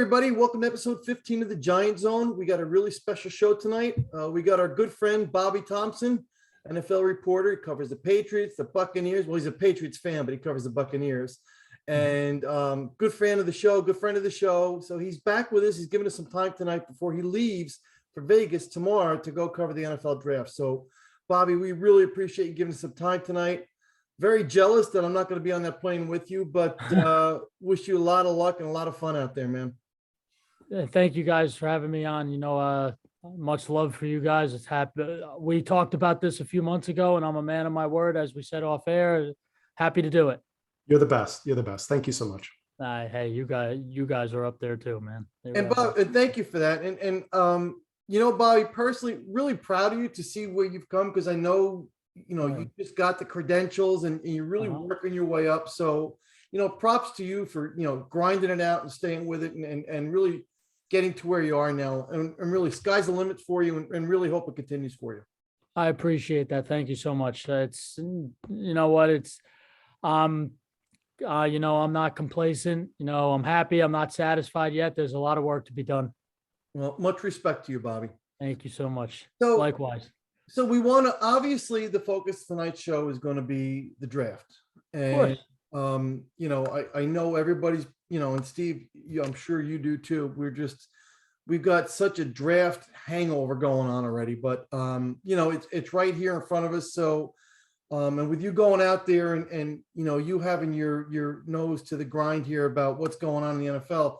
everybody, welcome to episode 15 of the Giant Zone. We got a really special show tonight. We got our good friend Bobby Thompson, NFL reporter. He covers the Patriots, the Buccaneers. Well, he's a Patriots fan, but he covers the Buccaneers. And good fan of the show, good friend of the show. So he's back with us. He's giving us some time tonight before he leaves for Vegas tomorrow to go cover the NFL draft. So, Bobby, we really appreciate you giving us some time tonight. Very jealous that I'm not going to be on that plane with you, but wish you a lot of luck and a lot of fun out there, man. Thank you guys for having me on. Much love for you guys. It's happy. We talked about this a few months ago, and I'm a man of my word, as we said off air. Happy to do it. You're the best. You're the best. Thank you so much. Hey, you guys are up there too, man. And Bob, thank you for that. And Bobby, personally, really proud of you to see where you've come, because I know, you just got the credentials and you're really working your way up. So, props to you for, grinding it out and staying with it and really getting to where you are now. And really, sky's the limit for you, and really hope it continues for you. I appreciate that. Thank you so much. It's, I'm not complacent. I'm happy. I'm not satisfied yet. There's a lot of work to be done. Well, much respect to you, Bobby. Thank you so much. So, likewise. So we want to, obviously the focus of tonight's show is going to be the draft. And, I know everybody's, and Steve, I'm sure you do too. We've got such a draft hangover going on already, but, it's right here in front of us. So, and with you going out there and you having your nose to the grind here about what's going on in the NFL,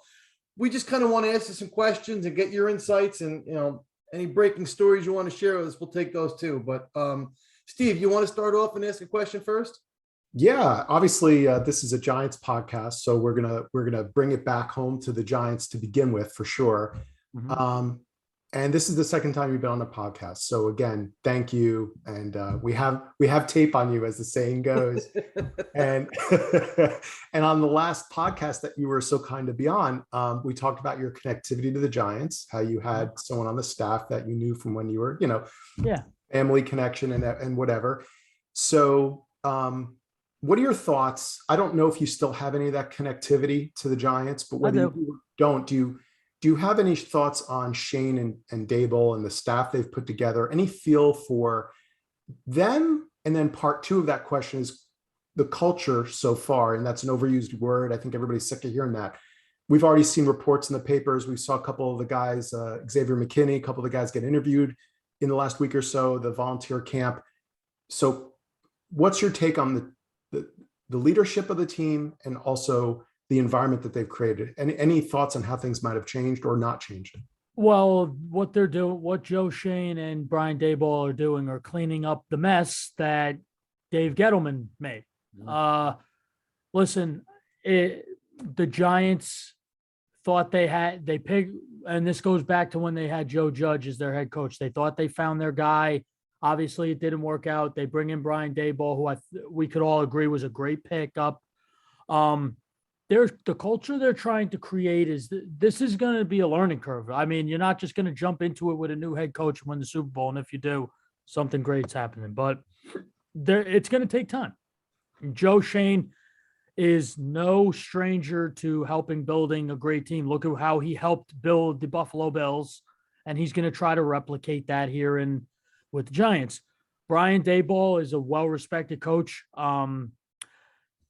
we just kind of want to ask you some questions and get your insights, and, any breaking stories you want to share with us, we'll take those too. But Steve, you want to start off and ask a question first? Yeah, obviously this is a Giants podcast, so we're gonna bring it back home to the Giants to begin with, for sure. Mm-hmm. And this is the second time you've been on the podcast, so again, thank you. And we have tape on you, as the saying goes. and and on the last podcast that you were so kind to be on, we talked about your connectivity to the Giants, how you had someone on the staff that you knew from when you were, family connection and whatever. So what are your thoughts? I don't know if you still have any of that connectivity to the Giants, but whether you don't, do you have any thoughts on Shane and Dable and the staff they've put together? Any feel for them? And then part two of that question is the culture so far. And that's an overused word. I think everybody's sick of hearing that. We've already seen reports in the papers. We saw a couple of the guys, Xavier McKinney, a couple of the guys get interviewed in the last week or so, the volunteer camp. So what's your take on the leadership of the team and also the environment that they've created? And any thoughts on how things might have changed or not changed? Well, what they're doing, what Joe Shane and Brian Daboll are doing, are cleaning up the mess that Dave Gettleman made. Listen, the Giants thought they picked, and this goes back to when they had Joe Judge as their head coach. They thought they found their guy. Obviously, it didn't work out. They bring in Brian Daboll, who we could all agree was a great pickup. The culture they're trying to create this is going to be a learning curve. I mean, you're not just going to jump into it with a new head coach and win the Super Bowl. And if you do, something great's happening. But it's going to take time. Joe Shane is no stranger to helping building a great team. Look at how he helped build the Buffalo Bills, and he's going to try to replicate that here with the Giants. Brian Daboll is a well-respected coach.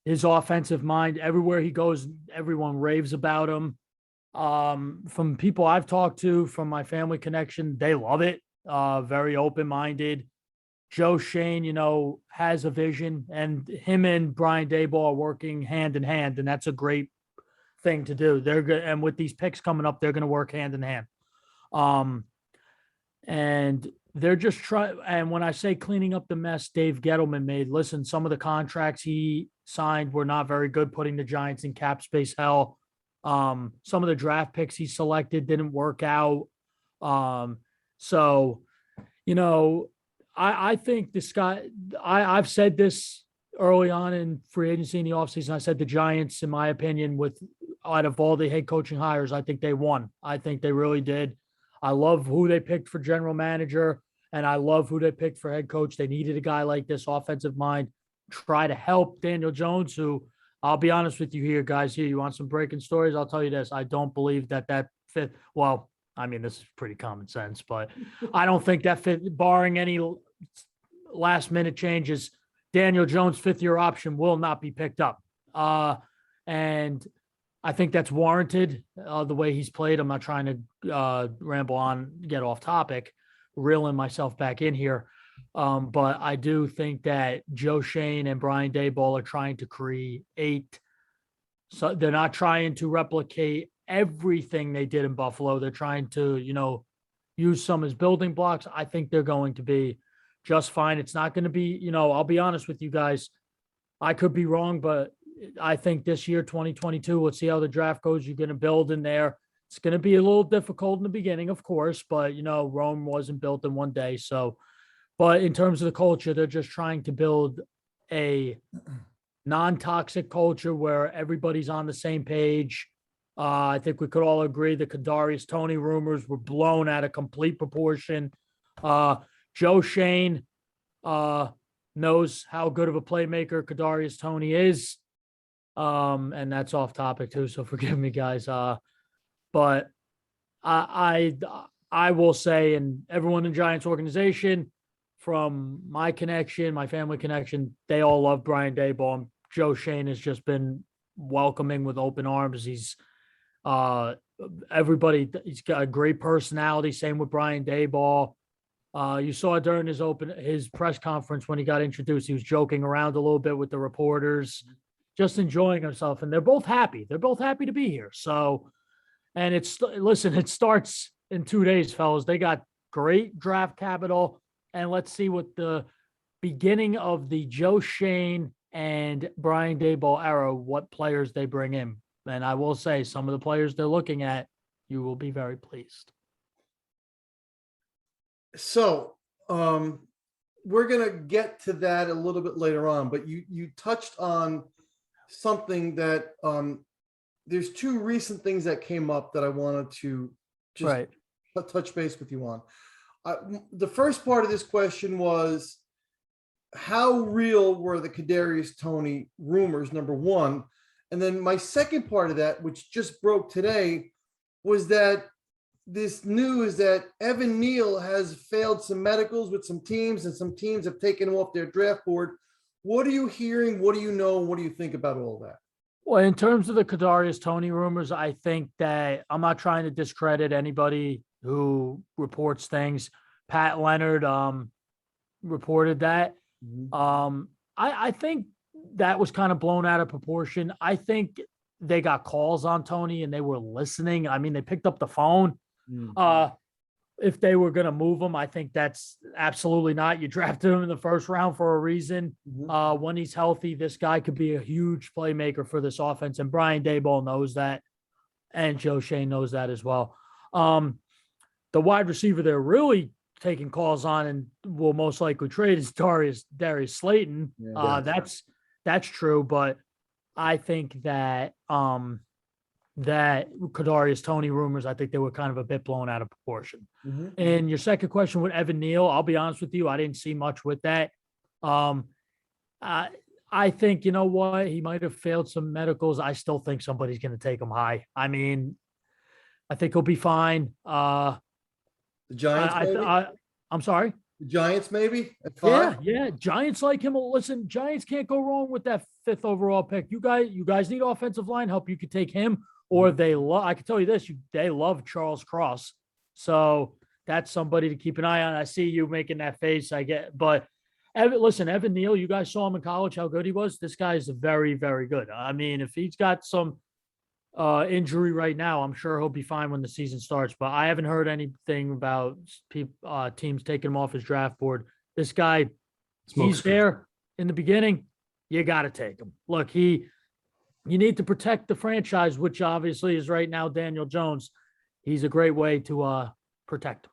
His offensive mind, everywhere he goes, everyone raves about him. From people I've talked to, from my family connection, they love it. Very open-minded. Joe Shane, has a vision, and him and Brian Daboll are working hand in hand, and that's a great thing to do. They're good, and with these picks coming up, they're going to work hand in hand. And they're just trying. And when I say cleaning up the mess Dave Gettleman made, listen, some of the contracts he signed were not very good, putting the Giants in cap space hell. Some of the draft picks he selected didn't work out. I think this guy, I've said this early on in free agency in the offseason. I said the Giants, in my opinion, out of all the head coaching hires, I think they won. I think they really did. I love who they picked for general manager, and I love who they picked for head coach. They needed a guy like this, offensive mind, try to help Daniel Jones, who I'll be honest with you here, guys. Here, you want some breaking stories? I'll tell you this. I don't believe that fifth. Well, I mean, this is pretty common sense, but I don't think that fifth, barring any last minute changes, Daniel Jones' fifth-year option will not be picked up. And I think that's warranted the way he's played. I'm not trying to ramble on, get off topic, reeling myself back in here. But I do think that Joe Shane and Brian Daboll are trying to create. So they're not trying to replicate everything they did in Buffalo. They're trying to, use some as building blocks. I think they're going to be just fine. It's not going to be, I'll be honest with you guys. I could be wrong, but I think this year, 2022, let's see how the draft goes. You're going to build in there. It's going to be a little difficult in the beginning, of course, but, Rome wasn't built in one day. So, but in terms of the culture, they're just trying to build a non-toxic culture where everybody's on the same page. I think we could all agree the Kadarius Toney rumors were blown out of complete proportion. Joe Shane knows how good of a playmaker Kadarius Toney is. And that's off topic too, so forgive me, guys. But I will say, and everyone in Giants organization, from my connection, my family connection, they all love Brian Daboll. And Joe Shane has just been welcoming with open arms. He's everybody. He's got a great personality. Same with Brian Daboll. You saw during his press conference when he got introduced, he was joking around a little bit with the reporters, just enjoying himself. And they're both happy. They're both happy to be here. So, and it starts in 2 days, fellas. They got great draft capital. And let's see what the beginning of the Joe Shane and Brian Daboll era, what players they bring in. And I will say some of the players they're looking at, you will be very pleased. So we're going to get to that a little bit later on, but you touched on something that there's two recent things that came up that I wanted to just touch base with you on. The first part of this question was, how real were the Kadarius Toney rumors, number one? And then my second part of that, which just broke today, was that this news that Evan Neal has failed some medicals with some teams, and some teams have taken him off their draft board. What are you hearing? What do you know? What do you think about all that? Well, in terms of the Kadarius Toney rumors, I think that I'm not trying to discredit anybody who reports things. Pat Leonard reported that. I think that was kind of blown out of proportion. I think they got calls on Toney and they were listening. I mean, they picked up the phone. If they were going to move him, I think that's absolutely not. You drafted him in the first round for a reason. When he's healthy, this guy could be a huge playmaker for this offense. And Brian Daboll knows that. And Joe Shane knows that as well. The wide receiver they're really taking calls on and will most likely trade is Darius Slayton. That's true. But I think that that Kadarius Toney rumors, I think they were kind of a bit blown out of proportion. And your second question with Evan Neal, I'll be honest with you, I didn't see much with that. I think, you know what, he might have failed some medicals. I still think somebody's going to take him high. I mean, I think he'll be fine. The Giants, I'm sorry? The Giants, maybe? At 5? Yeah. Giants like him. Listen, Giants can't go wrong with that 5th overall pick. You guys need offensive line help. You could take him, or I can tell you this, they love Charles Cross. So that's somebody to keep an eye on. I see you making that face. But Evan Neal, you guys saw him in college, how good he was. This guy is very, very good. I mean, if he's got some injury right now, I'm sure he'll be fine when the season starts, but I haven't heard anything about teams taking him off his draft board. This guy, he's there in the beginning. You got to take him. Look, you need to protect the franchise, which obviously is right now Daniel Jones. He's a great way to protect him.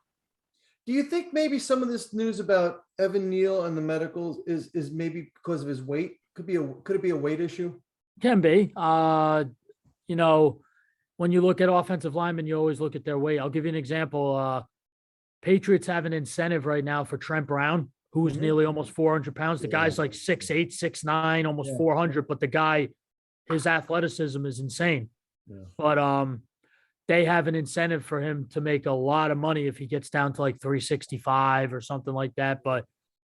Do you think maybe some of this news about Evan Neal and the medicals is maybe because of his weight? Could it be a weight issue? Can be. You know, when you look at offensive linemen, you always look at their weight. I'll give you an example. Patriots have an incentive right now for Trent Brown, who's nearly almost 400 pounds. The guy's like 6'8", 6'9", almost 400, but the guy his athleticism is insane. Yeah. But they have an incentive for him to make a lot of money if he gets down to like 365 or something like that. But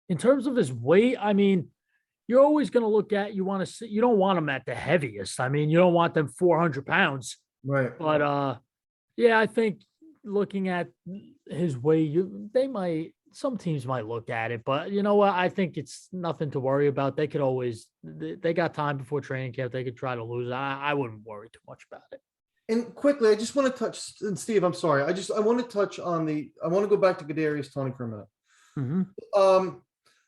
in terms of his weight, I mean, you're always going to look at, you don't want him at the heaviest. I mean, you don't want them 400 pounds. Right. But yeah, I think looking at his weight, some teams might look at it, but you know what? I think it's nothing to worry about. They could always, they got time before training camp. They could try to lose. I wouldn't worry too much about it. And quickly, I just want to touch, and Steve, I'm sorry. I want to touch on I want to go back to Kadarius Toney for a minute. Mm-hmm.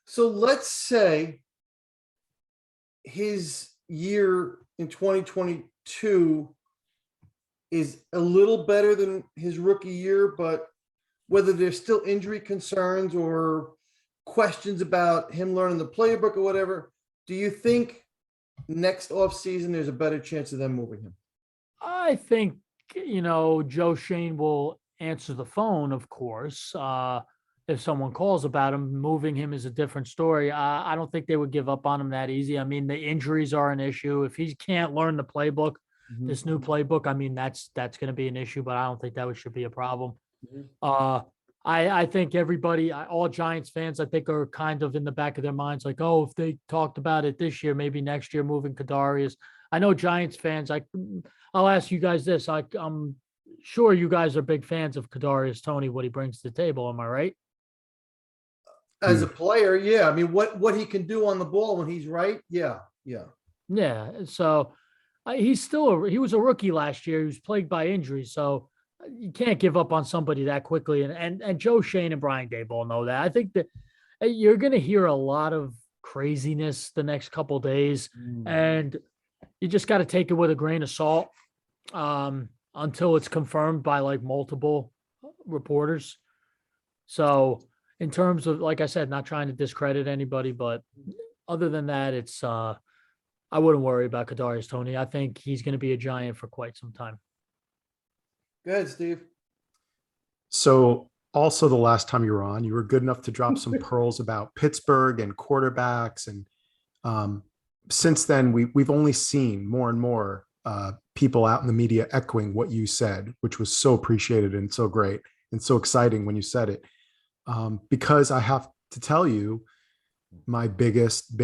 So let's say his year in 2022 is a little better than his rookie year, but whether there's still injury concerns or questions about him learning the playbook or whatever, do you think next offseason there's a better chance of them moving him? I think, Joe Shane will answer the phone, of course. If someone calls about him, moving him is a different story. I don't think they would give up on him that easy. I mean, the injuries are an issue. If he can't learn the playbook, this new playbook, I mean, that's going to be an issue, but I don't think that should be a problem. I think all Giants fans, I think, are kind of in the back of their minds, like, oh, if they talked about it this year, maybe next year moving Kadarius. I know Giants fans. I'll ask you guys this. I'm sure you guys are big fans of Kadarius Toney, what he brings to the table. Am I right? As a player, yeah. I mean, what he can do on the ball when he's right, yeah. So he was a rookie last year. He was plagued by injuries, so you can't give up on somebody that quickly. And Joe Shane and Brian Daboll know that. I think that you're going to hear a lot of craziness the next couple of days, and you just got to take it with a grain of salt until it's confirmed by like multiple reporters. So in terms of, like I said, not trying to discredit anybody, but other than that, it's I wouldn't worry about Kadarius Toney. I think he's going to be a Giant for quite some time. Go ahead, Steve. So also the last time you were on, you were good enough to drop some pearls about Pittsburgh and quarterbacks. And since then, we've only seen more and more people out in the media echoing what you said, which was so appreciated and so great and so exciting when you said it. Because I have to tell you, my biggest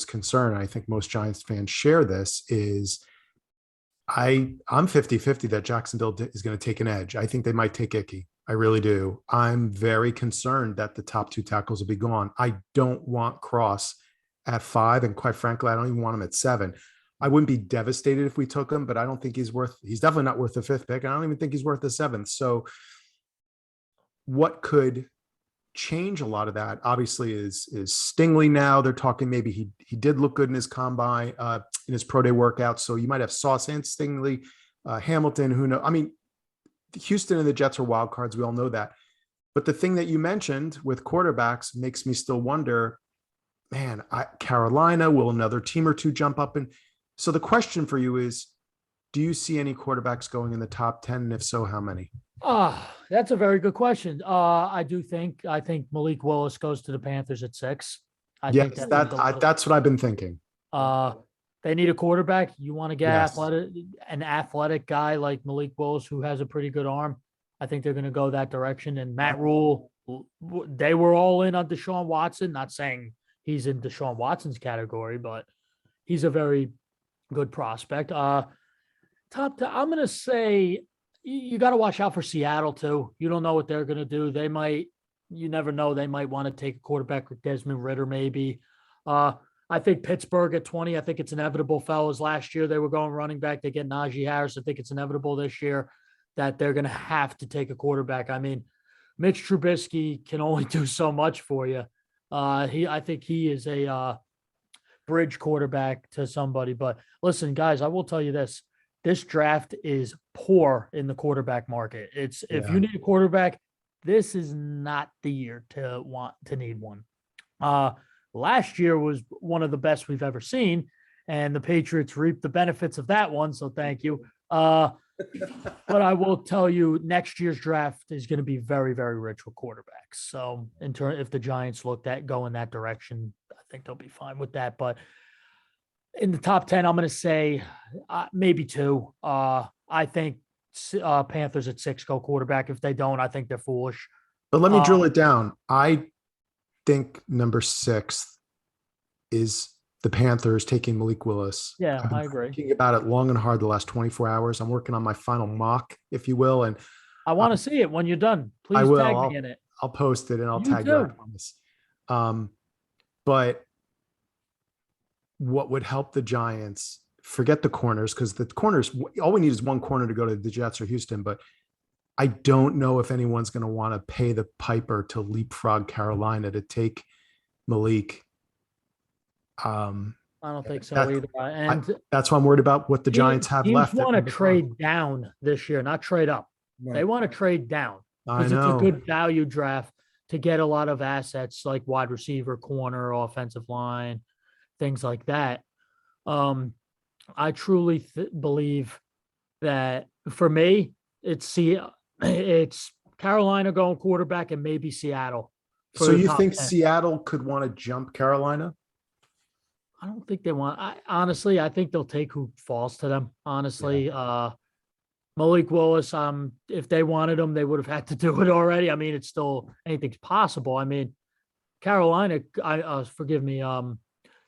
concern, and I think most Giants fans share this, is I'm 50-50 that Jacksonville is going to take an edge. I think they might take Icky. I really do. I'm very concerned that the top two tackles will be gone. I don't want Cross at 5, and quite frankly, I don't even want him at 7. I wouldn't be devastated if we took him, but I don't think he's definitely not worth the 5th pick. I don't even think he's worth the 7th. So what could change a lot of that obviously is Stingley. Now they're talking maybe he did look good in his combine, in his pro day workout. So you might have Sauce and Stingley, Hamilton, who know. I mean, Houston and the Jets are wild cards. We all know that. But the thing that you mentioned with quarterbacks makes me still wonder, man, Carolina, will another team or two jump up? And so the question for you is, do you see any quarterbacks going in the top 10? And if so, how many? That's a very good question. I think Malik Willis goes to the Panthers at 6. Yes, that's what I've been thinking. They need a quarterback. You want to get Yes. an athletic guy like Malik Willis, who has a pretty good arm. I think they're going to go that direction. And Matt Rule, they were all in on Deshaun Watson. Not saying he's in Deshaun Watson's category, but he's a very good prospect. I'm going to say you got to watch out for Seattle too. You don't know what they're going to do. You never know. They might want to take a quarterback with Desmond Ridder, maybe. I think Pittsburgh at 20, I think it's inevitable, fellas. Last year, they were going running back. They get Najee Harris. I think it's inevitable this year that they're going to have to take a quarterback. I mean, Mitch Trubisky can only do so much for you. I think he is a bridge quarterback to somebody. But listen, guys, I will tell you this. This draft is poor in the quarterback market. If you need a quarterback, this is not the year to need one. Last year was one of the best we've ever seen, and the Patriots reaped the benefits of that one. So thank you. But I will tell you, next year's draft is going to be very, very rich with quarterbacks. So if the Giants looked at going that direction, I think they'll be fine with that. But In the top 10, I'm going to say maybe 2. I think Panthers at 6 go quarterback. If they don't, I think they're foolish. But let me drill it down. I think number 6 is the Panthers taking Malik Willis. Yeah, I've been I agree. thinking about it long and hard the last 24 hours. I'm working on my final mock, if you will, and I want to see it when you're done. Please I will. tag me in it. I'll post it and I'll You tag too. you on this. But what would help the Giants, forget the corners, because the corners, all we need is one corner to go to the Jets or Houston, but I don't know if anyone's going to want to pay the piper to leapfrog Carolina to take Malik. I don't think so either. And that's why I'm worried about what the Giants have left. Teams want to trade down this year, not trade up. Right. They want to trade down because it's a good value draft to get a lot of assets like wide receiver, corner, offensive line, things like that. I truly believe that for me, it's Carolina going quarterback and maybe Seattle. So you think 10. Seattle could want to jump Carolina? I don't think they want. I think they'll take who falls to them. Honestly, Malik Willis. If they wanted him, they would have had to do it already. I mean, it's still anything's possible. I mean, Carolina. Forgive me.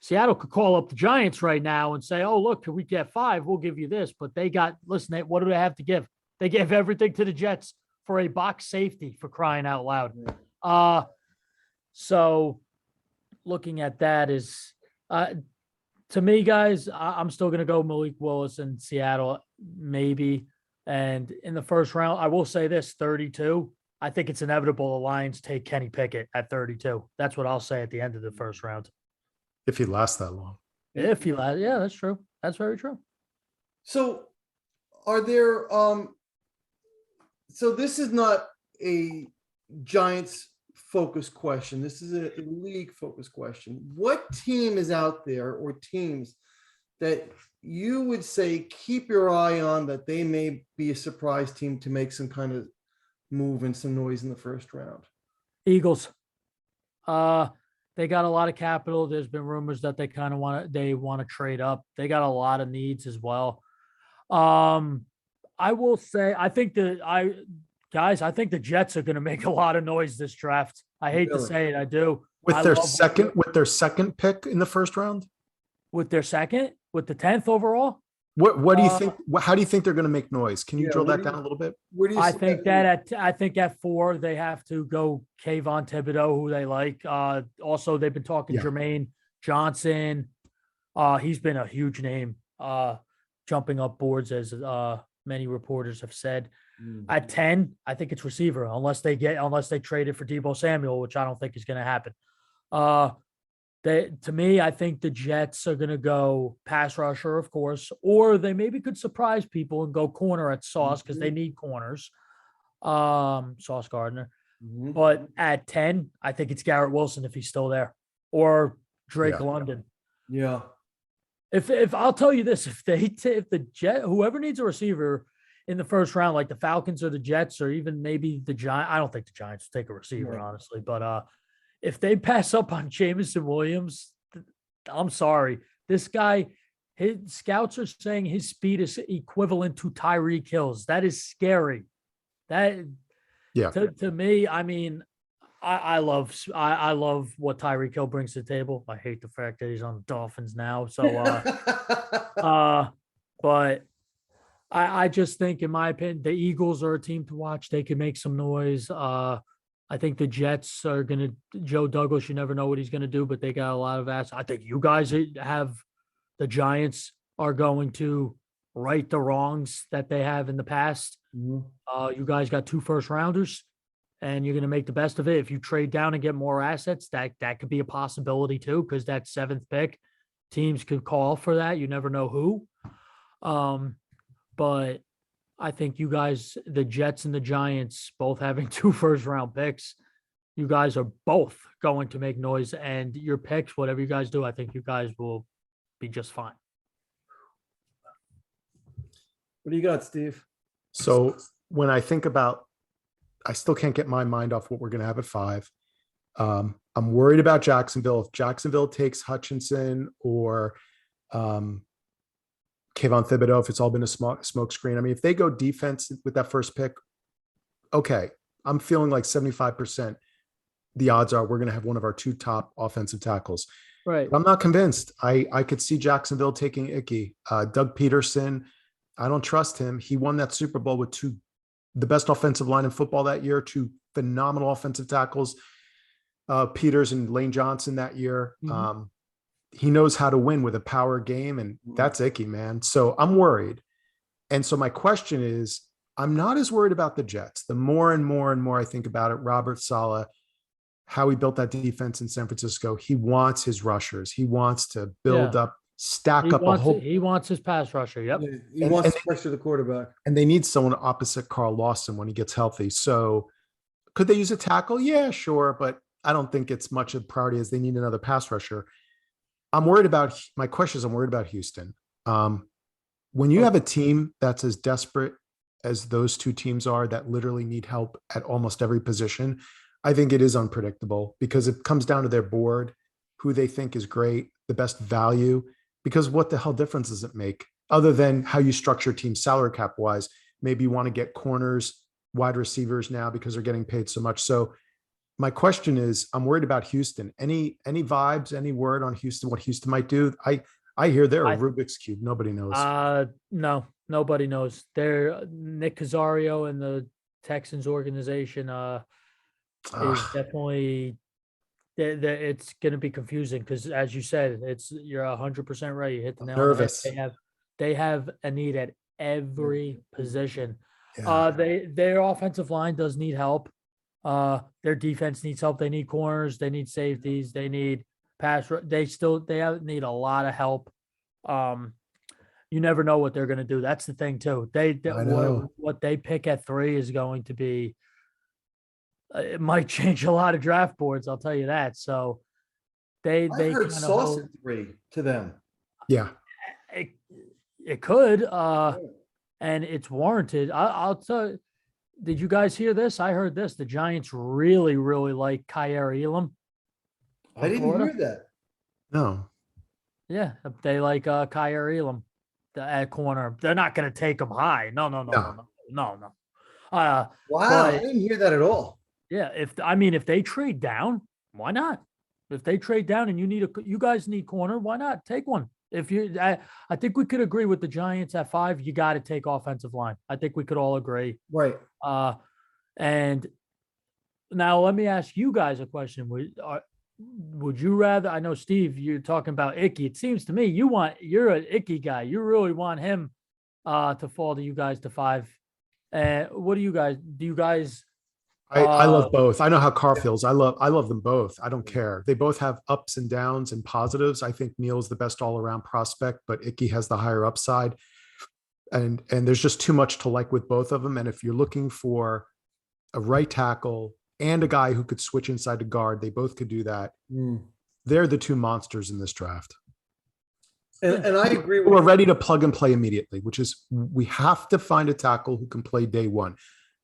Seattle could call up the Giants right now and say, "Oh, look, can we get 5? We'll give you this." But they got. Listen, what do they have to give? They gave everything to the Jets for a box safety, for crying out loud. So looking at that is. To me, guys, I'm still going to go Malik Willis in Seattle, maybe. And in the first round, I will say this, 32. I think it's inevitable the Lions take Kenny Pickett at 32. That's what I'll say at the end of the first round. If he lasts that long. If he lasts, yeah, that's true. That's very true. So are there so this is not a Giants focus question. This is a league focus question. What team is out there or teams that you would say keep your eye on that they may be a surprise team to make some kind of move and some noise in the first round? Eagles. They got a lot of capital. There's been rumors that they want to trade up. They got a lot of needs as well. I will say I think the Jets are going to make a lot of noise this draft. I hate to say it, I do. With their second pick in the first round? With their second? With the 10th overall? What do you think? How do you think they're going to make noise? Can you drill that down a little bit? Where do you I think at 4 they have to go Kayvon Thibodeau, who they like. Also, they've been talking Jermaine Johnson. He's been a huge name, jumping up boards as many reporters have said. At 10, I think it's receiver, unless they trade it for Deebo Samuel, which I don't think is going to happen. To me, I think the Jets are going to go pass rusher, of course, or they maybe could surprise people and go corner at Sauce because they need corners. Sauce Gardner. But at 10, I think it's Garrett Wilson if he's still there, or Drake London. Yeah. If I'll tell you this, if the Jet, whoever needs a receiver in the first round, like the Falcons or the Jets, or even maybe the Giants, I don't think the Giants will take a receiver, honestly. But if they pass up on Jameson Williams, I'm sorry. This guy, his scouts are saying his speed is equivalent to Tyreek Hill's. That is scary. To me, I mean, I love what Tyreek Hill brings to the table. I hate the fact that he's on the Dolphins now. So, but I just think, in my opinion, the Eagles are a team to watch. They can make some noise. I think the Jets are going to, Joe Douglas, you never know what he's going to do, but they got a lot of assets. I think you guys have, the Giants are going to right the wrongs that they have in the past. You guys got 2 first rounders, and you're going to make the best of it. If you trade down and get more assets, that could be a possibility too, because that 7th pick, teams could call for that. You never know who. But I think you guys, the Jets and the Giants, both having 2 first-round picks, you guys are both going to make noise. And your picks, whatever you guys do, I think you guys will be just fine. What do you got, Steve? So when I think about, I still can't get my mind off what we're going to have at 5. I'm worried about Jacksonville. If Jacksonville takes Hutchinson or Kayvon Thibodeau, if it's all been a smoke screen. I mean, if they go defense with that first pick, okay, I'm feeling like 75%. The odds are we're going to have one of our 2 top offensive tackles. Right. But I'm not convinced. I could see Jacksonville taking Icky. Doug Peterson, I don't trust him. He won that Super Bowl with the best offensive line in football that year, 2 phenomenal offensive tackles, Peters and Lane Johnson that year. Mhm. He knows how to win with a power game, and that's Icky, man. So I'm worried. And so my question is, I'm not as worried about the Jets. The more and more and more I think about it, Robert Saleh, how he built that defense in San Francisco, he wants his rushers. He wants to build up, stack up a whole. He wants his pass rusher. Yep. Yeah, he wants to pressure the quarterback. And they need someone opposite Carl Lawson when he gets healthy. So could they use a tackle? Yeah, sure. But I don't think it's much of a priority as they need another pass rusher. I'm worried about Houston. When you have a team that's as desperate as those 2 teams are that literally need help at almost every position, I think it is unpredictable because it comes down to their board, who they think is great, the best value, because what the hell difference does it make other than how you structure team salary cap wise? Maybe you want to get corners, wide receivers now because they're getting paid so much. So my question is, I'm worried about Houston. Any vibes, any word on Houston, what Houston might do? I hear they're a Rubik's Cube. Nobody knows. No, nobody knows. They're Nick Casario and the Texans organization is definitely it's going to be confusing because, as you said, you're 100% right. You hit the nail on the head. They have a need at every position. Yeah. Their offensive line does need help. Their defense needs help. They need corners. They need safeties. They need pass. They need a lot of help. You never know what they're going to do. That's the thing too. What they pick at 3 is going to be. It might change a lot of draft boards. I'll tell you that. So they heard Sauce at 3 to them. Yeah, it could, and it's warranted. I'll tell you. Did you guys hear this? I heard this. The Giants really, really like Kyer Elam. I didn't hear that. No. Yeah, they like Kyer Elam at corner. They're not going to take him high. No. Wow, I didn't hear that at all. Yeah, if they trade down, why not? If they trade down and you guys need corner, why not take one? I think we could agree with the Giants at 5. You got to take offensive line. I think we could all agree. Right. And now let me ask you guys a question. Would you rather? I know, Steve, you're talking about Icky. It seems to me you're an Icky guy. You really want him to fall to you guys to 5. What do you guys? Do you guys? I love both. I know how Carr feels. I love them both. I don't care. They both have ups and downs and positives. I think Neal's the best all-around prospect, but Icky has the higher upside. And there's just too much to like with both of them. And if you're looking for a right tackle and a guy who could switch inside to guard, they both could do that. They're the 2 monsters in this draft. And I agree with We're ready to plug and play immediately, which is we have to find a tackle who can play day 1.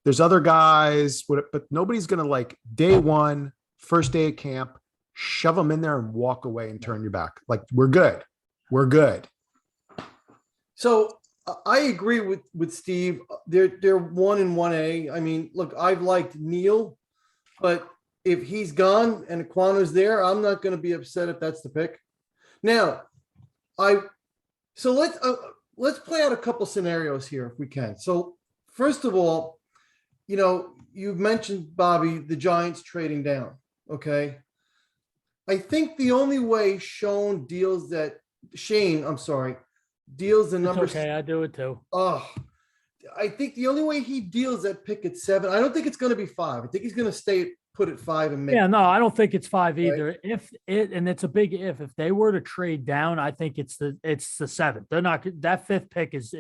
There's other guys, but nobody's going to like day 1, first day of camp, shove them in there and walk away and turn your back. Like we're good. We're good. So I agree with Steve. They're 1 and 1A. I mean, look, I've liked Neal, but if he's gone and Aquano's there, I'm not going to be upset if that's the pick. Now, let's play out a couple scenarios here if we can. So first of all, you've mentioned, Bobby, the Giants trading down. Okay. I think the only way Shane deals the number. Okay, I do it too. I think the only way he deals that pick at 7, I don't think it's going to be 5. I think he's going to put at 5 and make. Yeah, no, I don't think it's 5 either. Right? And it's a big if they were to trade down, I think it's the 7th. They're not, that 5th pick is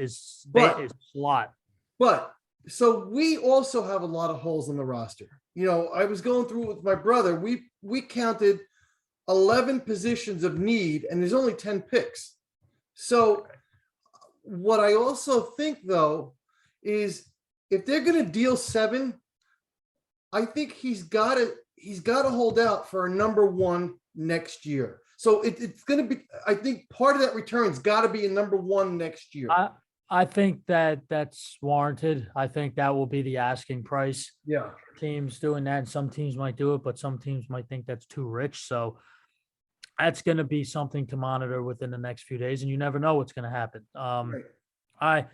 slot. But so we also have a lot of holes in the roster. I was going through it with my brother. We counted 11 positions of need, and there's only 10 picks. So what I also think, though, is if they're going to deal 7, I think he's got to hold out for a number 1 next year. So it's going to be, I think part of that return's got to be a number one next year. I think that's warranted. I think that will be the asking price. Yeah. Teams doing that. Some teams might do it, but some teams might think that's too rich. So that's going to be something to monitor within the next few days, and you never know what's going to happen. Right.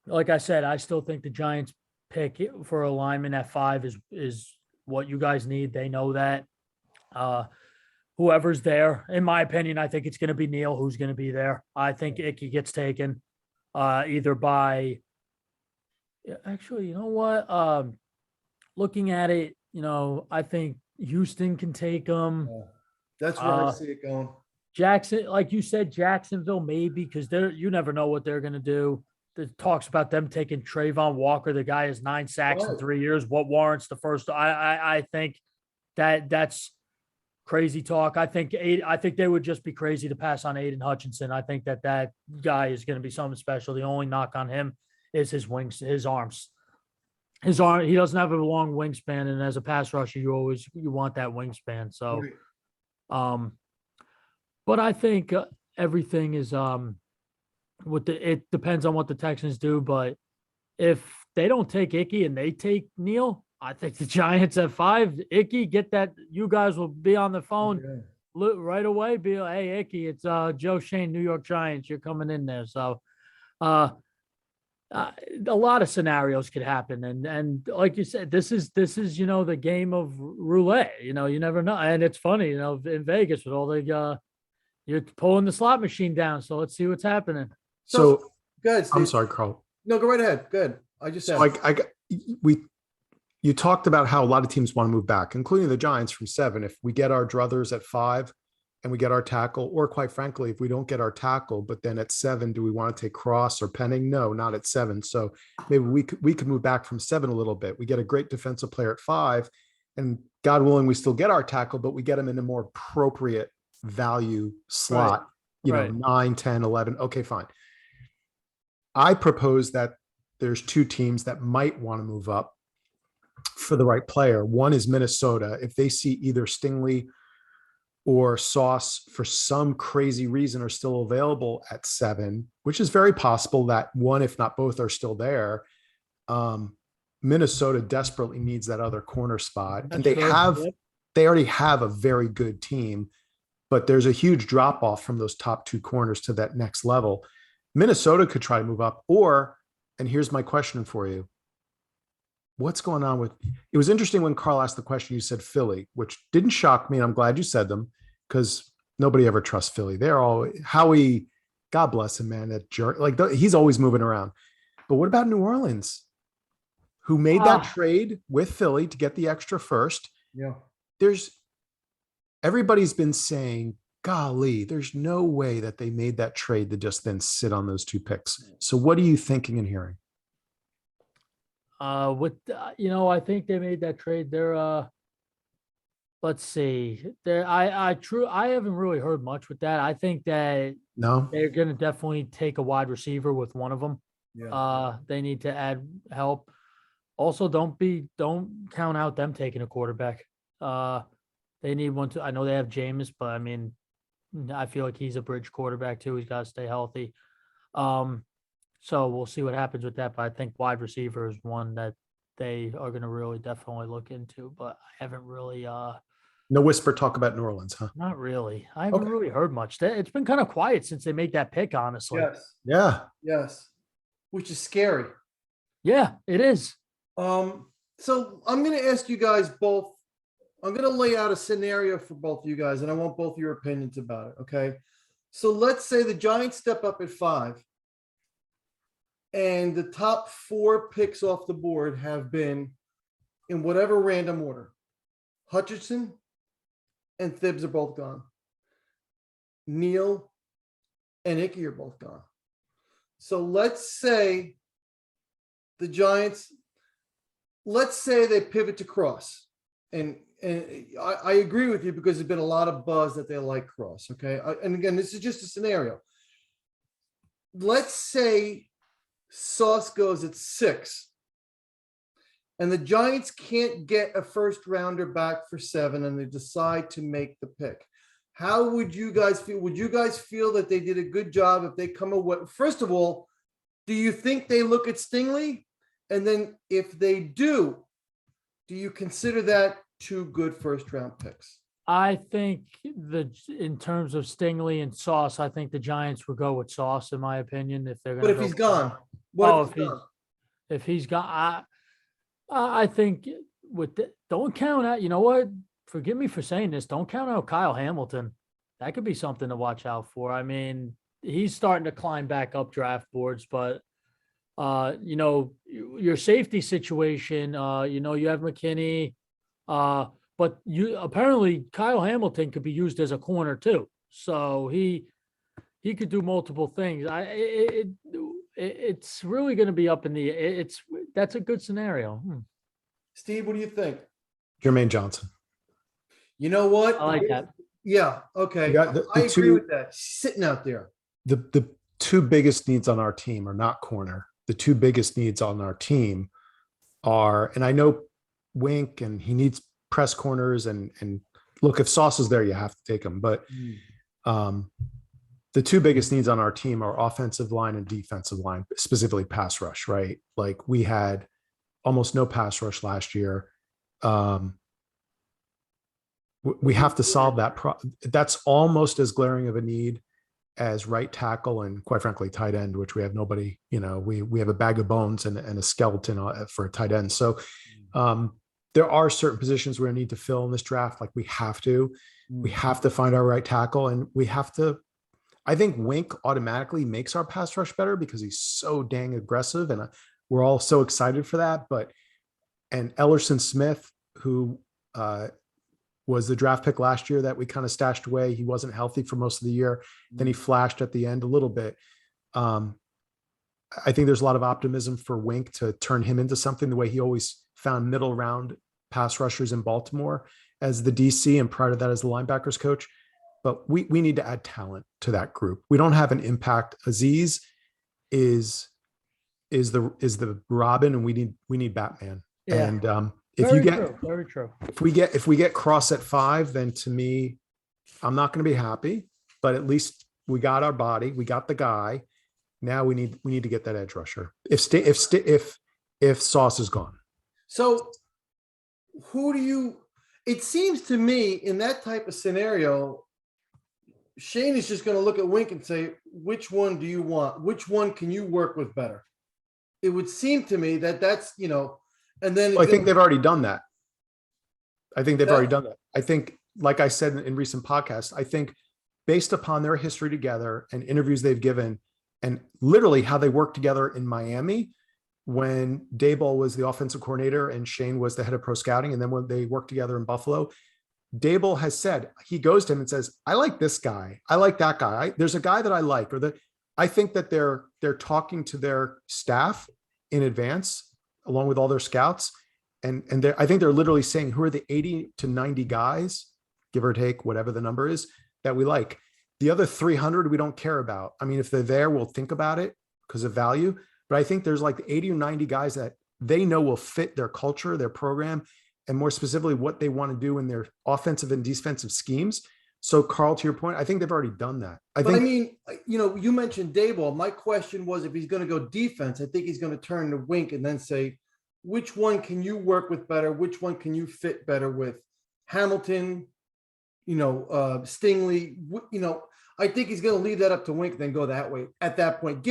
Like I said, I still think the Giants pick for a lineman at 5 is what you guys need. They know that. Whoever's there, in my opinion, I think it's going to be Neal who's going to be there. I think Icky gets taken either by. Actually, you know what? Looking at it, I think Houston can take him. Yeah. That's where I see it going. Jackson, like you said, Jacksonville maybe, because you never know what they're going to do. The talks about them taking Trayvon Walker. The guy has 9 sacks in 3 years. What warrants the first? I think that's crazy talk. I think they would just be crazy to pass on Aiden Hutchinson. I think that guy is going to be something special. The only knock on him is his wings, his arms. He doesn't have a long wingspan, and as a pass rusher, you want that wingspan. So, but I think everything is it depends on what the Texans do. But if they don't take Icky and they take Neal, I think the Giants at 5, Icky, get that. You guys will be on the phone right away. Be like, hey, Icky, it's Joe Shane, New York Giants. You're coming in there. So, a lot of scenarios could happen, and like you said, this is the game of roulette. You never know, and it's funny, in Vegas with all the you're pulling the slot machine down. So let's see what's happening. So good. I'm sorry, Carl. No, go right ahead. Good. I just said you talked about how a lot of teams want to move back, including the Giants from 7. If we get our druthers at 5 and we get our tackle, or quite frankly, if we don't get our tackle, but then at 7, do we want to take Cross or Penning? No, not at 7. So maybe we could move back from 7 a little bit. We get a great defensive player at 5, and God willing, we still get our tackle, but we get him in a more appropriate value slot, Right. 9, 10, 11. Okay, fine. I propose that there's 2 teams that might want to move up for the right player. One is Minnesota. If they see either Stingley or Sauce for some crazy reason are still available at 7, which is very possible that one, if not both, are still there. Minnesota desperately needs that other corner spot. And they already have a very good team, but there's a huge drop off from those top 2 corners to that next level. Minnesota could try to move up, and here's my question for you. What's going on with, it was interesting when Carl asked the question, you said Philly, which didn't shock me. And I'm glad you said them, because nobody ever trusts Philly. They're all Howie, God bless him, man. That jerk, he's always moving around. But what about New Orleans, who made that trade with Philly to get the extra first? Yeah. Everybody's been saying, golly, there's no way that they made that trade to just then sit on those 2 picks. So what are you thinking and hearing? I think they made that trade. They're let's see. I haven't really heard much with that. I think that they're going to definitely take a wide receiver with one of them. Yeah. They need to add help. Also, don't count out them taking a quarterback. They need one I know they have Jameis, but I mean, I feel like he's a bridge quarterback too. He's got to stay healthy. So we'll see what happens with that. But I think wide receiver is one that they are going to really definitely look into. But I haven't really. No whisper talk about New Orleans, huh? Not really. I haven't really heard much. It's been kind of quiet since they made that pick, honestly. Yes. Yeah. Yes. Which is scary. Yeah, it is. So I'm going to ask you guys both. I'm going to lay out a scenario for both of you guys, and I want both your opinions about it. Okay. So let's say the Giants step up at 5. And the top 4 picks off the board have been in whatever random order. Hutchinson and Thibs are both gone. Neal and Icky are both gone. So let's say the Giants, let's say they pivot to Cross. And I agree with you, because there's been a lot of buzz that they like Cross. Okay. And again, this is just a scenario. Let's say Sauce goes at 6, and the Giants can't get a first rounder back for 7, and they decide to make the pick. How would you guys feel? Would you guys feel that they did a good job if they come away? First of all, do you think they look at Stingley? And then if they do you consider that 2 good first round picks? I think in terms of Stingley and Sauce, I think the Giants would go with Sauce, in my opinion, if they're going But to. if he's gone, what if he's gone? If he's gone, I think don't count out. You know what? Forgive me for saying this. Don't count out Kyle Hamilton. That could be something to watch out for. I mean, he's starting to climb back up draft boards, but your safety situation, you have McKinney, but apparently Kyle Hamilton could be used as a corner too. So he could do multiple things. It's really going to be up in the, that's a good scenario. Steve, what do you think? Jermaine Johnson. You know what? I like that. Yeah. Okay. I agree with that. Sitting out there. The 2 biggest needs on our team are not corner. The 2 biggest needs on our team are, and I know Wink and he needs press corners and look, if Sauce is there, you have to take him. But the 2 biggest needs on our team are offensive line and defensive line, specifically pass rush, right? Like we had almost no pass rush last year. We have to solve that. That's almost as glaring of a need as right tackle and, quite frankly, tight end, which we have nobody. We have a bag of bones and a skeleton for a tight end. So there are certain positions we're going to need to fill in this draft. Like we have to find our right tackle, and we have to. I think Wink automatically makes our pass rush better because he's so dang aggressive, and we're all so excited for that. And Ellerson Smith, who was the draft pick last year that we kind of stashed away. He wasn't healthy for most of the year. Then he flashed at the end a little bit. I think there's a lot of optimism for Wink to turn him into something the way he always found middle round pass rushers in Baltimore as the DC, and prior to that as the linebackers coach. But we need to add talent to that group. We don't have an impact. Aziz is the Robin, and we need Batman. Yeah. And very true. If we get Cross at 5, then to me, I'm not going to be happy. But at least we got our body, we got the guy. Now we need to get that edge rusher. If Sauce is gone. So it seems to me in that type of scenario, Shane is just going to look at Wink and say, which one do you want? Which one can you work with better? It would seem to me that's, and then I think they've already done that. I think, like I said in recent podcasts, I think based upon their history together and interviews they've given and literally how they worked together in Miami when Daboll was the offensive coordinator and Shane was the head of pro scouting. And then when they worked together in Buffalo, Daboll has said, he goes to him and says, I like this guy. I like that guy. There's a guy that I like, I think that they're talking to their staff in advance, along with all their scouts. And I think they're literally saying, who are the 80 to 90 guys, give or take, whatever the number is, that we like. The other 300, we don't care about. I mean, if they're there, we'll think about it because of value. But I think there's like 80 or 90 guys that they know will fit their culture, their program, and more specifically what they want to do in their offensive and defensive schemes. So Carl, to your point, I think they've already done that. You mentioned Daboll. My question was, if he's going to go defense, I think he's going to turn to Wink and then say, which one can you work with better? Which one can you fit better with? Hamilton, Stingley, I think he's going to leave that up to Wink, then go that way at that point.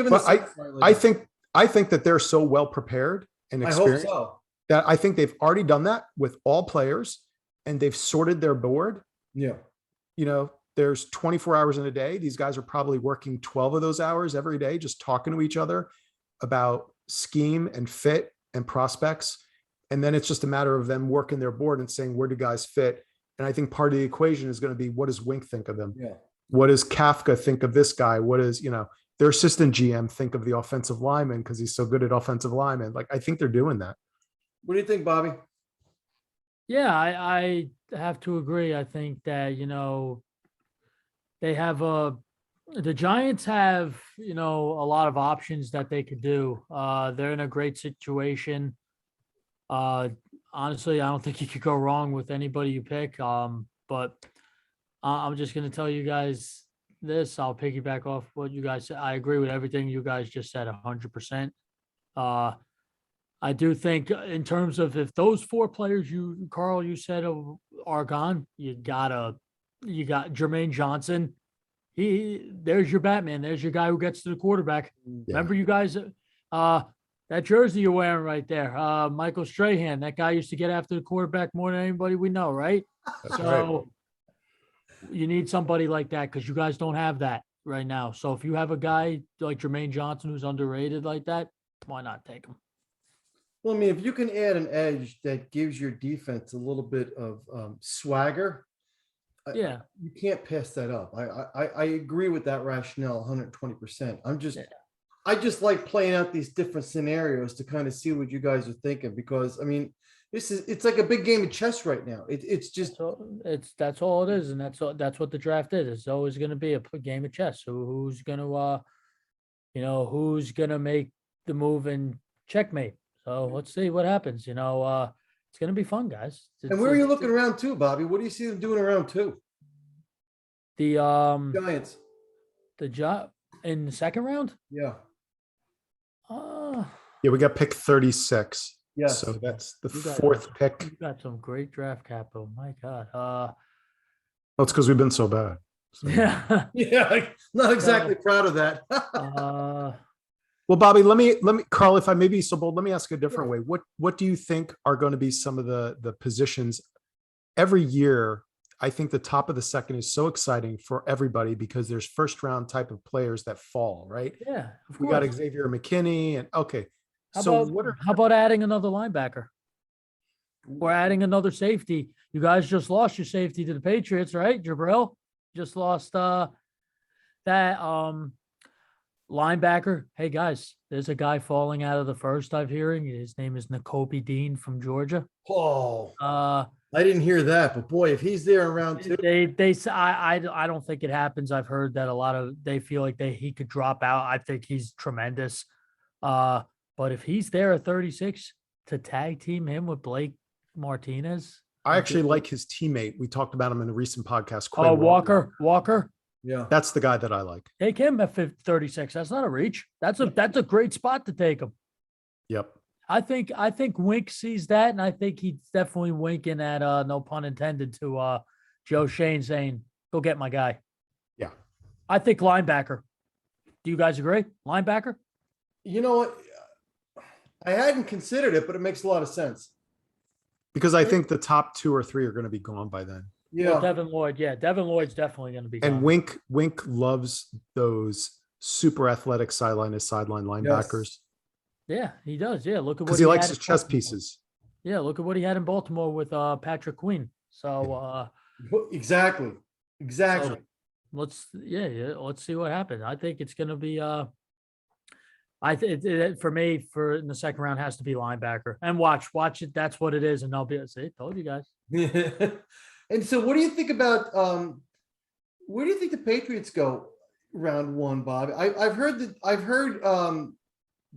I think that they're so well prepared and experienced. I hope so. That I think they've already done that with all players, and they've sorted their board. Yeah. There's 24 hours in a day. These guys are probably working 12 of those hours every day, just talking to each other about scheme and fit and prospects. And then it's just a matter of them working their board and saying, where do guys fit? And I think part of the equation is going to be, what does Wink think of them? Yeah. What does Kafka think of this guy? What does, their assistant GM think of the offensive lineman because he's so good at offensive lineman? Like, I think they're doing that. What do you think, Bobby? Yeah, I have to agree. I think that, they have the Giants have, a lot of options that they could do. They're in a great situation. Honestly, I don't think you could go wrong with anybody you pick. But I'm just going to tell you guys this. I'll piggyback off what you guys said. I agree with everything you guys just said 100%. I do think in terms of if those 4 players Carl, you said are gone, you got Jermaine Johnson. There's your Batman. There's your guy who gets to the quarterback. Yeah. Remember you guys, that jersey you're wearing right there, Michael Strahan, that guy used to get after the quarterback more than anybody we know, right? That's So you need somebody like that because you guys don't have that right now. So if you have a guy like Jermaine Johnson who's underrated like that, why not take him? Well, I mean, if you can add an edge that gives your defense a little bit of swagger, Yeah. you can't pass that up. I agree with that rationale 120%. I just like playing out these different scenarios to kind of see what you guys are thinking, because I mean, it's like a big game of chess right now. It's just That's all it is, and that's what the draft is. It's always going to be a game of chess. So who's going to who's going to make the move and checkmate. So let's see what happens. It's going to be fun, guys. And where are you looking around to, Bobby? What do you see them doing around two? The Giants. The job in the second round? Yeah. Yeah, we got pick 36. Yes. So that's the You got- 4th pick. You got some great draft capital. My God. Well, it's because we've been so bad. So- Yeah. Yeah, not exactly proud of that. Well, Bobby, let me, Carl, if I may be so bold, let me ask a different way. What do you think are going to be some of the positions every year? I think the top of the second is so exciting for everybody because there's first round type of players that fall, right? Yeah. Of We got course. Xavier McKinney and okay. How about adding another linebacker? Or adding another safety? You guys just lost your safety to the Patriots, right? Jabril just lost that linebacker. Hey guys, there's a guy falling out of the first I'm hearing. His name is Nicole B Dean from Georgia. Oh, I didn't hear that, but boy, if he's there around two, I don't think it happens. I've heard that they feel like he could drop out. I think he's tremendous. But if he's there at 36 to tag team him with Blake Martinez. I actually like his teammate. We talked about him in a recent podcast. Oh, Walker. yeah, That's the guy that I like. Take him at 36. That's not a reach. That's a great spot to take him. Yep. I think Wink sees that, and I think he's definitely winking at no pun intended to Joe Shane saying, "Go get my guy." Yeah. I think linebacker. Do you guys agree? Linebacker? you know what? I hadn't considered it, but it makes a lot of sense. Because I think the top 2 or 3 are going to be gone by then. Yeah, Well, Devin Lloyd. Yeah, Devin Lloyd's definitely going to be And gone. Wink loves those super athletic sideline to sideline linebackers Yeah, he does. Yeah, look at what because he likes had his in chess Baltimore. pieces. Yeah, look at what he had in Baltimore with Patrick Queen. So exactly. So let's see what happens. I think it's going to be for me in the second round has to be linebacker and watch it. That's what it is, and I'll be see. Told you guys. And so, what do you think about? Where do you think the Patriots go round one, Bob? I've heard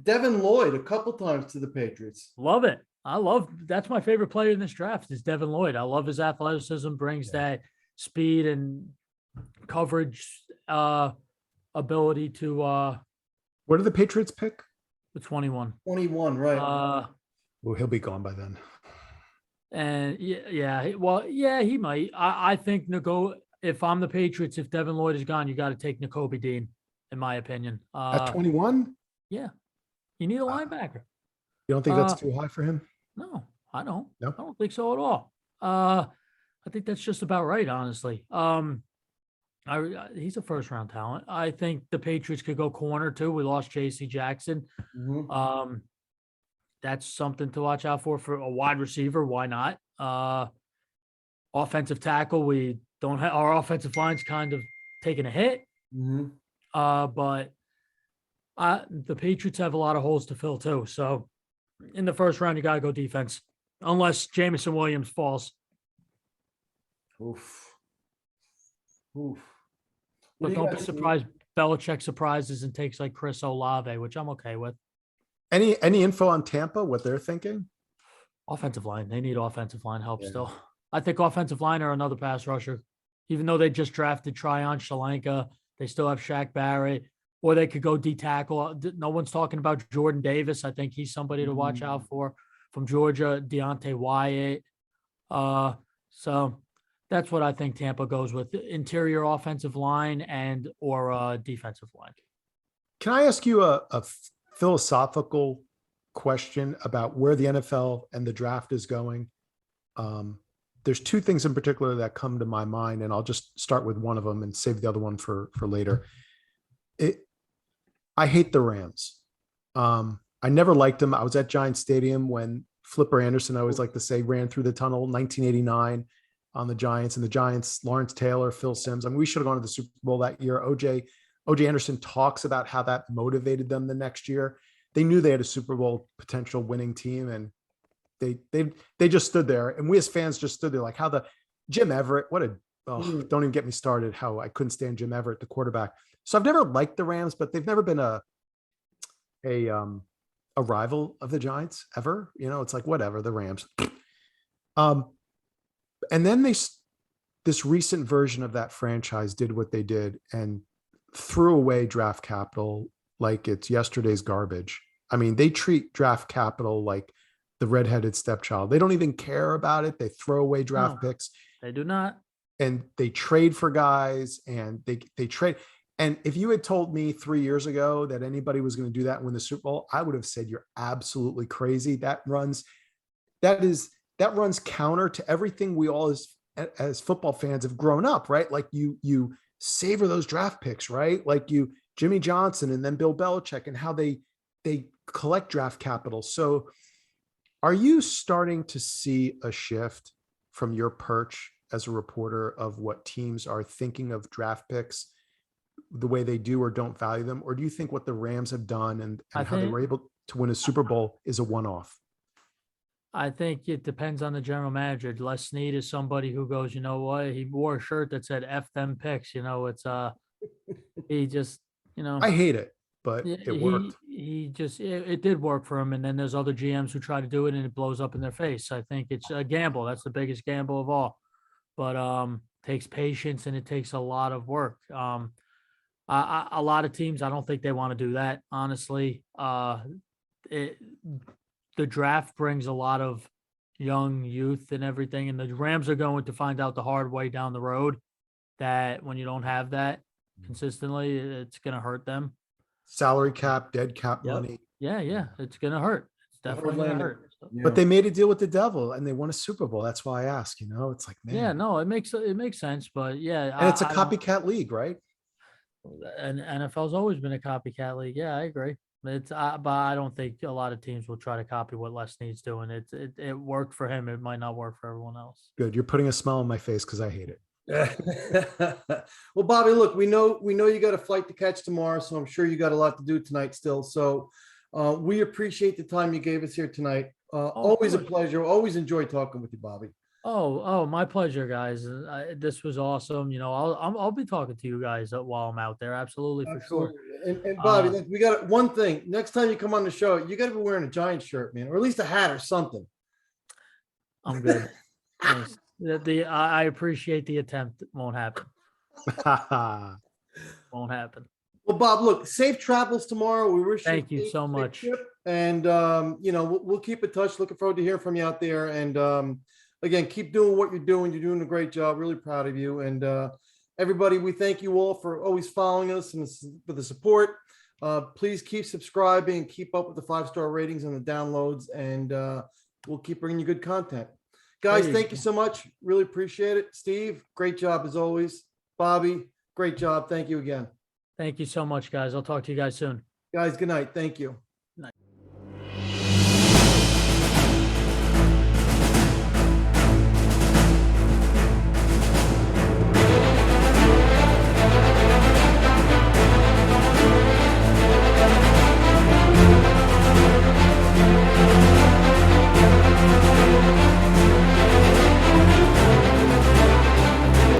Devin Lloyd a couple times to the Patriots. Love it. That's my favorite player in this draft is Devin Lloyd. I love his athleticism, brings that speed and coverage ability to What did the Patriots pick? the 21. 21, right? Well, he'll be gone by then. And he might. I think if I'm the Patriots, if Devin Lloyd is gone, you got to take Nicole B Dean, in my opinion. At 21? Yeah. You need a linebacker. You don't think that's too high for him? No, I don't. No? I don't think so at all. I think that's just about right, honestly. He's a first round talent. I think the Patriots could go corner too. We lost JC Jackson. Mhm. That's something to watch out for a wide receiver. Why not? Offensive tackle. We don't have our offensive line's kind of taking a hit. Mhm. But the Patriots have a lot of holes to fill too. So in the first round, you got to go defense, unless Jamison Williams falls. Oof. What But do you don't be guys- surprised. Belichick surprises and takes like Chris Olave, which I'm okay with. Any info on Tampa, what they're thinking? Offensive line. They need offensive line help Yeah. still. I think offensive line or another pass rusher. even though they just drafted Tryon Shalanka, they still have Shaq Barrett, or they could go D tackle. No one's talking about Jordan Davis. I think he's somebody to watch out for from Georgia. Deontay Wyatt. So that's what I think Tampa goes with: interior offensive line and or defensive line. Can I ask you a philosophical question about where the NFL and the draft is going? There's two things in particular that come to my mind, and I'll just start with one of them and save the other one for later. I hate the Rams. I never liked them. I was at Giant Stadium when Flipper Anderson, I always like to say, ran through the tunnel, 1989 on the Giants, and the Giants, Lawrence Taylor, Phil Simms. I mean, we should have gone to the Super Bowl that year. OJ Anderson talks about how that motivated them the next year. They knew they had a Super Bowl potential winning team, and they just stood there. And we as fans just stood there like how Jim Everett, don't even get me started how I couldn't stand Jim Everett, the quarterback. So I've never liked the Rams, but they've never been a rival of the Giants ever. You know, it's like, whatever, the Rams. And then this recent version of that franchise did what they did and threw away draft capital like it's yesterday's garbage. I mean, they treat draft capital like the redheaded stepchild. They don't even care about it. They throw away draft picks. They do not. And they trade for guys, and they trade. And if you had told me 3 years ago that anybody was going to do that and win the Super Bowl, I would have said you're absolutely crazy. That runs counter to everything we all as football fans have grown up, right? Like you savor those draft picks, right? Like Jimmy Johnson and then Bill Belichick and how they collect draft capital. So are you starting to see a shift from your perch as a reporter of what teams are thinking of draft picks, the way they do or don't value them? Or do you think what the Rams have done and how they were able to win a Super Bowl is a one-off? I think it depends on the general manager. Les Snead is somebody who goes, you know what? He wore a shirt that said F them picks. You know, it's he just, you know, I hate it, but it worked. It did work for him. And then there's other GMs who try to do it and it blows up in their face. I think it's a gamble. That's the biggest gamble of all. But takes patience and it takes a lot of work. A lot of teams, I don't think they want to do that. Honestly, the draft brings a lot of young youth and everything. And the Rams are going to find out the hard way down the road that when you don't have that consistently, it's going to hurt them. Salary cap, dead cap money. Yeah. It's going to hurt. It's definitely going to hurt. Yeah. But they made a deal with the devil and they won a Super Bowl. That's why I ask, you know, it's like, man. Yeah, no, it makes sense. But yeah. And it's a copycat league, right? And NFL's always been a copycat league. Yeah, I agree. But I don't think a lot of teams will try to copy what Les Snead's doing. It worked for him. It might not work for everyone else. Good. You're putting a smile on my face because I hate it. Well, Bobby, look, we know you got a flight to catch tomorrow, so I'm sure you got a lot to do tonight still. So we appreciate the time you gave us here tonight. Always a pleasure. Always enjoy talking with you, Bobby. Oh, my pleasure, guys. This was awesome. You know, I'll be talking to you guys while I'm out there. Absolutely, for sure. And Bobby, we got one thing. Next time you come on the show, you got to be wearing a Giant shirt, man, or at least a hat or something. I'm good. Nice. I appreciate the attempt. It won't happen. Won't happen. Well, Bob, look, safe travels tomorrow. We wish Thank you so much. And you know, we'll keep in touch. Looking forward to hearing from you out there. And again, keep doing what you're doing. You're doing a great job. Really proud of you. And everybody, we thank you all for always following us and for the support. Please keep subscribing, keep up with the 5-star ratings and the downloads, and we'll keep bringing you good content. Guys, thank you so much. Really appreciate it. Steve, great job as always. Bobby, great job. Thank you again. Thank you so much, guys. I'll talk to you guys soon. Guys, good night. Thank you.